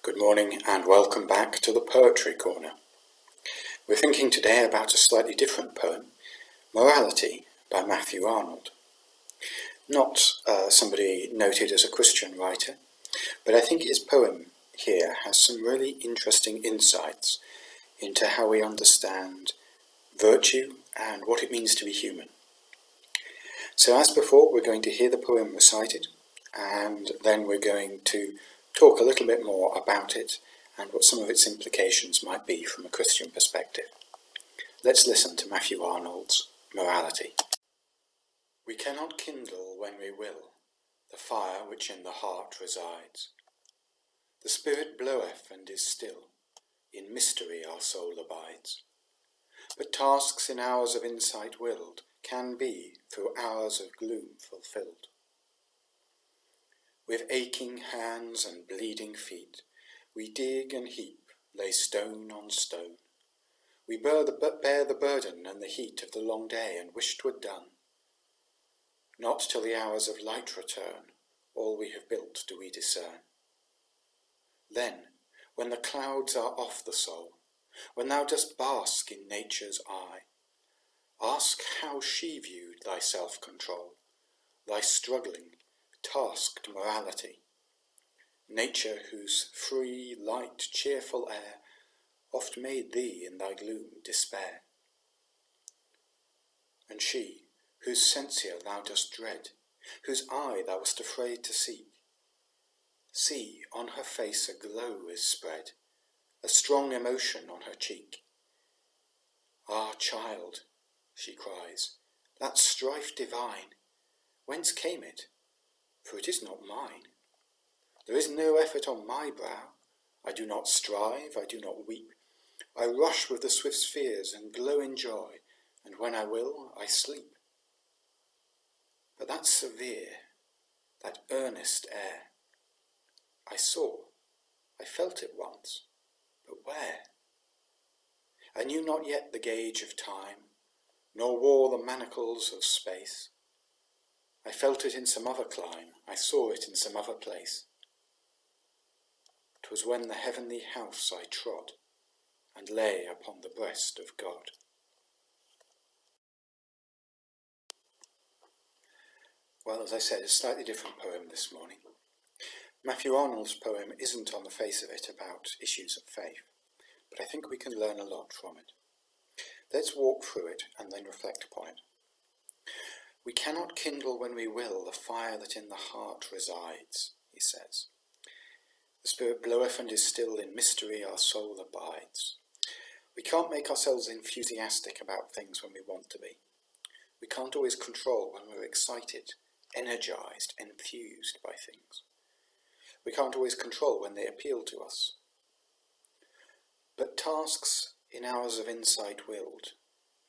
Good morning and welcome back to the Poetry Corner. We're thinking today about a slightly different poem, Morality by Matthew Arnold. Not somebody noted as a Christian writer, but I think his poem here has some really interesting insights into how we understand virtue and what it means to be human. So as before, we're going to hear the poem recited, and then we're going to talk a little bit more about it and what some of its implications might be from a Christian perspective. Let's listen to Matthew Arnold's Morality. We cannot kindle when we will the fire which in the heart resides. The spirit bloweth and is still, in mystery our soul abides. But tasks in hours of insight willed can be through hours of gloom fulfilled. With aching hands and bleeding feet, we dig and heap, lay stone on stone. We bear the burden and the heat of the long day and wish 'twere done. Not till the hours of light return, all we have built do we discern. Then, when the clouds are off the soul, when thou dost bask in nature's eye, ask how she viewed thy self-control, thy struggling, tasked morality, nature whose free, light, cheerful air oft made thee in thy gloom despair, and she whose censure thou dost dread, whose eye thou wast afraid to seek. See, on her face a glow is spread, a strong emotion on her cheek. Ah, child, she cries, that strife divine, whence came it? For it is not mine. There is no effort on my brow. I do not strive, I do not weep. I rush with the swift spheres and glow in joy, and when I will, I sleep. But that severe, that earnest air, I saw, I felt it once, but where? I knew not yet the gauge of time, nor wore the manacles of space. I felt it in some other clime, I saw it in some other place. 'Twas when the heavenly house I trod, and lay upon the breast of God. Well, as I said, a slightly different poem this morning. Matthew Arnold's poem isn't on the face of it about issues of faith, but I think we can learn a lot from it. Let's walk through it and then reflect upon it. We cannot kindle when we will the fire that in the heart resides, he says. The spirit bloweth and is still, in mystery our soul abides. We can't make ourselves enthusiastic about things when we want to be. We can't always control when we're excited, energized, enthused by things. We can't always control when they appeal to us. But tasks in hours of insight willed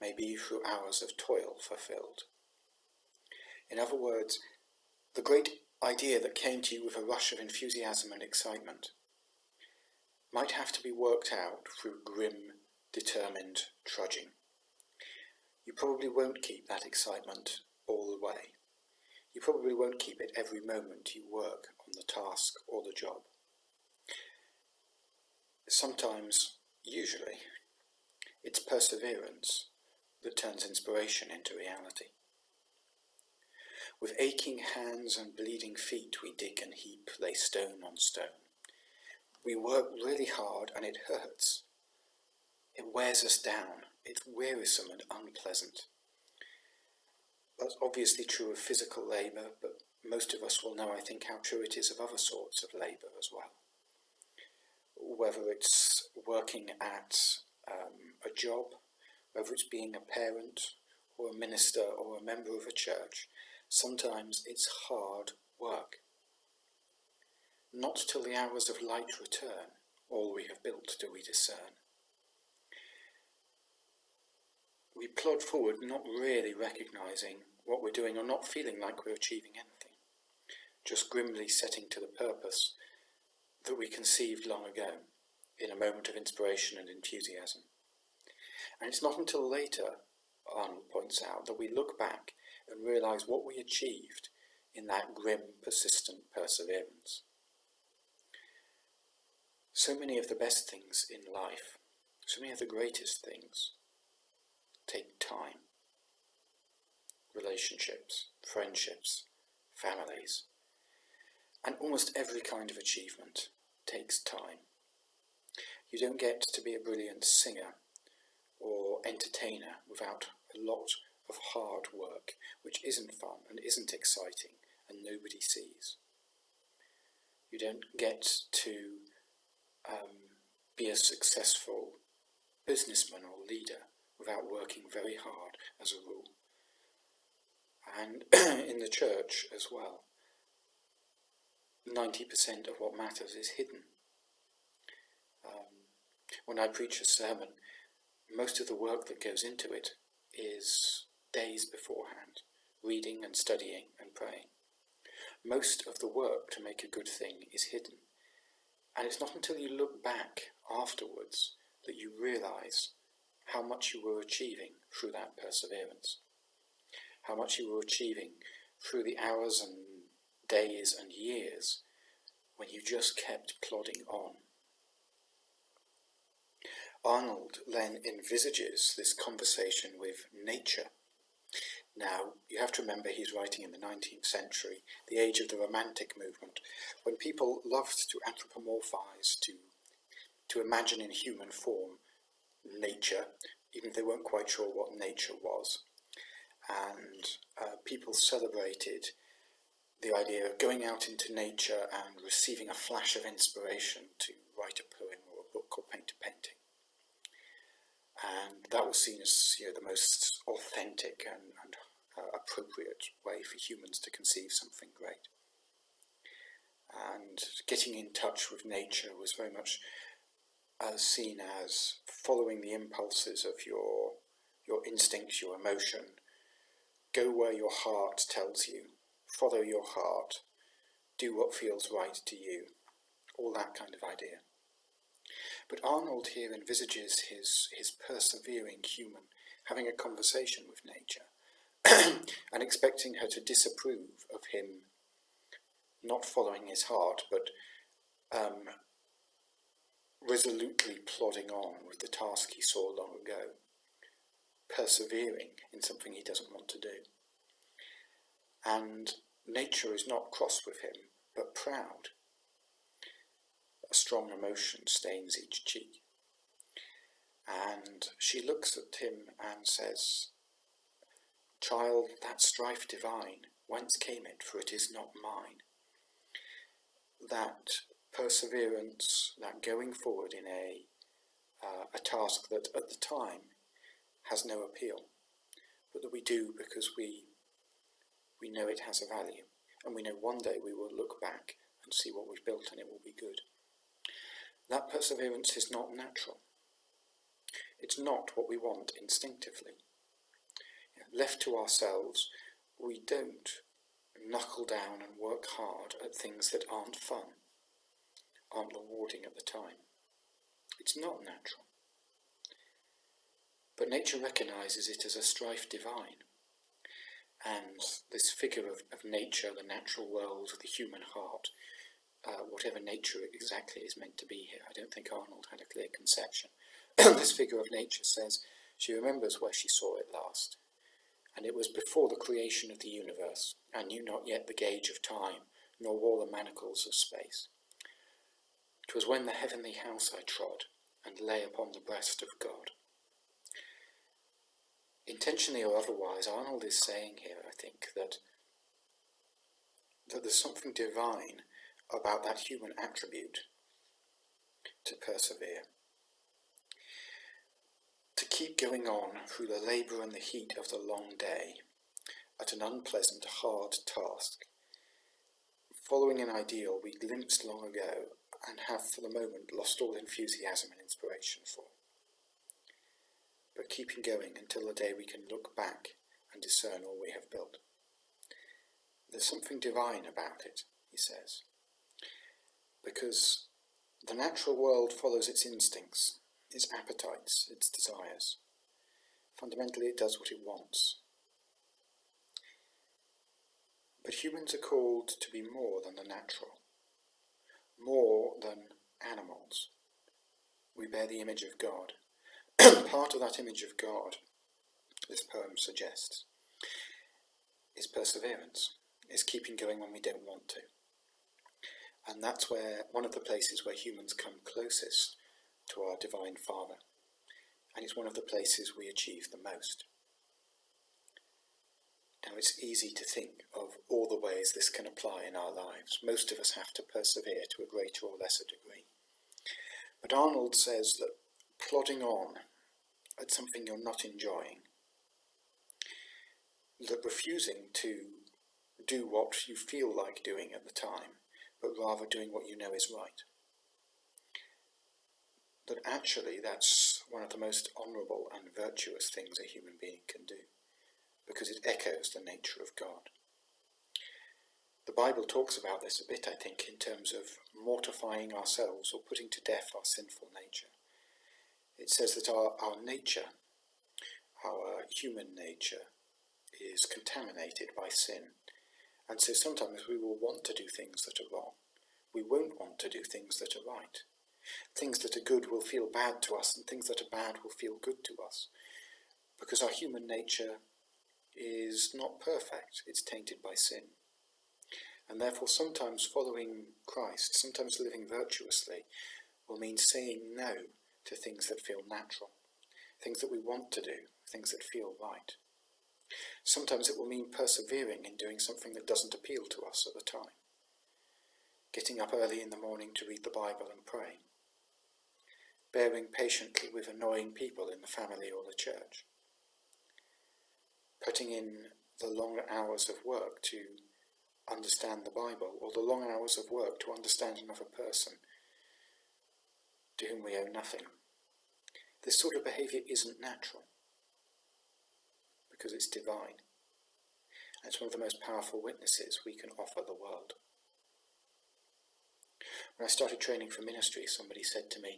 may be through hours of toil fulfilled. In other words, the great idea that came to you with a rush of enthusiasm and excitement might have to be worked out through grim, determined trudging. You probably won't keep that excitement all the way. You probably won't keep it every moment you work on the task or the job. Sometimes, usually, it's perseverance that turns inspiration into reality. With aching hands and bleeding feet we dig and heap, lay stone on stone. We work really hard and it hurts. It wears us down. It's wearisome and unpleasant. That's obviously true of physical labour, but most of us will know, I think, how true it is of other sorts of labour as well. Whether it's working at a job, whether it's being a parent or a minister or a member of a church, sometimes it's hard work. Not till the hours of light return, all we have built do we discern. We plod forward not really recognising what we're doing or not feeling like we're achieving anything, just grimly setting to the purpose that we conceived long ago in a moment of inspiration and enthusiasm. And it's not until later, Arnold points out, that we look back and realise what we achieved in that grim, persistent perseverance. So many of the best things in life, so many of the greatest things, take time. Relationships, friendships, families, and almost every kind of achievement takes time. You don't get to be a brilliant singer or entertainer without a lot of hard work, which isn't fun and isn't exciting and nobody sees. You don't get to be a successful businessman or leader without working very hard as a rule. And in the church as well, 90% of what matters is hidden. When I preach a sermon, most of the work that goes into it is days beforehand, reading and studying and praying. Most of the work to make a good thing is hidden. And it's not until you look back afterwards that you realise how much you were achieving through that perseverance, how much you were achieving through the hours and days and years when you just kept plodding on. Arnold then envisages this conversation with nature. Now, you have to remember he's writing in the 19th century, the age of the Romantic movement, when people loved to anthropomorphise, to imagine in human form nature, even if they weren't quite sure what nature was. And people celebrated the idea of going out into nature and receiving a flash of inspiration to write a poem or a book or paint a painting. And that was seen as the most authentic and appropriate way for humans to conceive something great. And getting in touch with nature was very much seen as following the impulses of your instincts, your emotion. Go where your heart tells you. Follow your heart. Do what feels right to you. All that kind of idea. But Arnold here envisages his persevering human having a conversation with nature and expecting her to disapprove of him not following his heart, but resolutely plodding on with the task he saw long ago, persevering in something he doesn't want to do. And nature is not cross with him, but proud. A strong emotion stains each cheek. And she looks at him and says, "Child, that strife divine, whence came it? For it is not mine." That perseverance, that going forward in a task that at the time has no appeal, but that we do because we know it has a value, and we know one day we will look back and see what we've built and it will be good. That perseverance is not natural. It's not what we want instinctively. Left to ourselves, we don't knuckle down and work hard at things that aren't fun, aren't rewarding at the time. It's not natural. But nature recognises it as a strife divine. And this figure of nature, the natural world, the human heart, whatever nature exactly is meant to be here. I don't think Arnold had a clear conception. This figure of nature says she remembers where she saw it last, and it was before the creation of the universe, and knew not yet the gauge of time, nor wore the manacles of space. 'Twas when the heavenly house I trod, and lay upon the breast of God. Intentionally or otherwise, Arnold is saying here, I think, that there's something divine about that human attribute to persevere. To keep going on through the labour and the heat of the long day at an unpleasant, hard task, following an ideal we glimpsed long ago and have for the moment lost all enthusiasm and inspiration for. But keeping going until the day we can look back and discern all we have built. There's something divine about it, he says, because the natural world follows its instincts, its appetites, its desires. Fundamentally, it does what it wants. But humans are called to be more than the natural, more than animals. we bear the image of God. Part of that image of God, this poem suggests, is perseverance, is keeping going when we don't want to. And that's where one of the places where humans come closest to our Divine Father. And it's one of the places we achieve the most. Now, it's easy to think of all the ways this can apply in our lives. Most of us have to persevere to a greater or lesser degree. But Arnold says that plodding on at something you're not enjoying, that refusing to do what you feel like doing at the time, but rather doing what you know is right, that actually that's one of the most honourable and virtuous things a human being can do, because it echoes the nature of God. The Bible talks about this a bit, I think, in terms of mortifying ourselves or putting to death our sinful nature. It says that our nature, our human nature, is contaminated by sin. And so sometimes we will want to do things that are wrong. We won't want to do things that are right. Things that are good will feel bad to us, and things that are bad will feel good to us. Because our human nature is not perfect, it's tainted by sin. And therefore sometimes following Christ, sometimes living virtuously, will mean saying no to things that feel natural, things that we want to do, things that feel right. Sometimes it will mean persevering in doing something that doesn't appeal to us at the time. Getting up early in the morning to read the Bible and pray. Bearing patiently with annoying people in the family or the church. Putting in the long hours of work to understand the Bible, or the long hours of work to understand another person to whom we owe nothing. This sort of behaviour isn't natural, because it's divine. And it's one of the most powerful witnesses we can offer the world. When I started training for ministry, somebody said to me,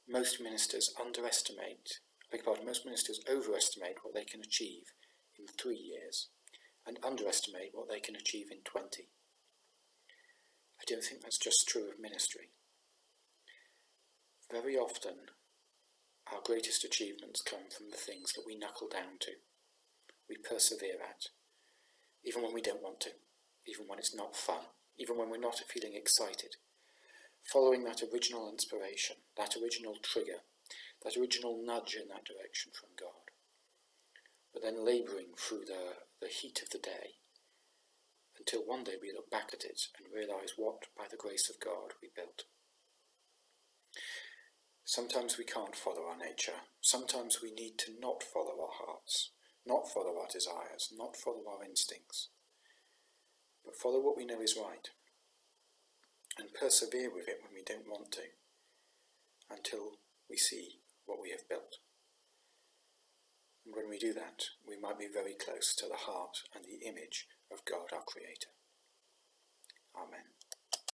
most ministers overestimate what they can achieve in 3 years and underestimate what they can achieve in 20. I don't think that's just true of ministry. Very often, our greatest achievements come from the things that we knuckle down to, we persevere at, even when we don't want to, even when it's not fun, even when we're not feeling excited. Following that original inspiration, that original trigger, that original nudge in that direction from God, but then labouring through the heat of the day until one day we look back at it and realise what, by the grace of God, we built. Sometimes we can't follow our nature. Sometimes we need to not follow our hearts, not follow our desires, not follow our instincts, but follow what we know is right and persevere with it when we don't want to, until we see what we have built. And when we do that, we might be very close to the heart and the image of God our Creator. Amen.